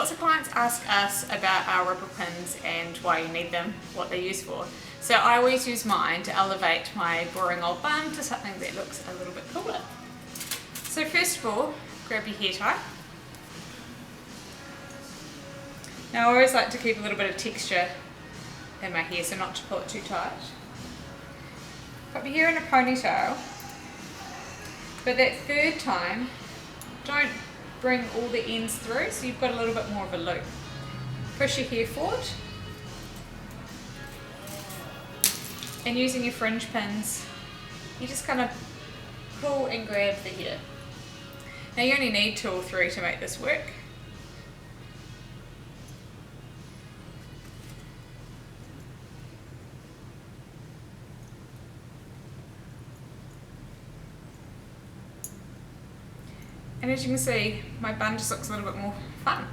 lots of clients ask us about our ripple pins and why you need them, what they're used for. So I always use mine to elevate my boring old bun to something that looks a little bit cooler. So first of all, grab your hair tie. Now I always like to keep a little bit of texture in my hair, so not to pull it too tight. Put your hair in a ponytail, but that third time, don't bring all the ends through, so you've got a little bit more of a loop. Push your hair forward, and using your fringe pins, you just kind of pull and grab the hair. Now you only need 2 or 3 to make this work. And as you can see, my bun just looks a little bit more fun.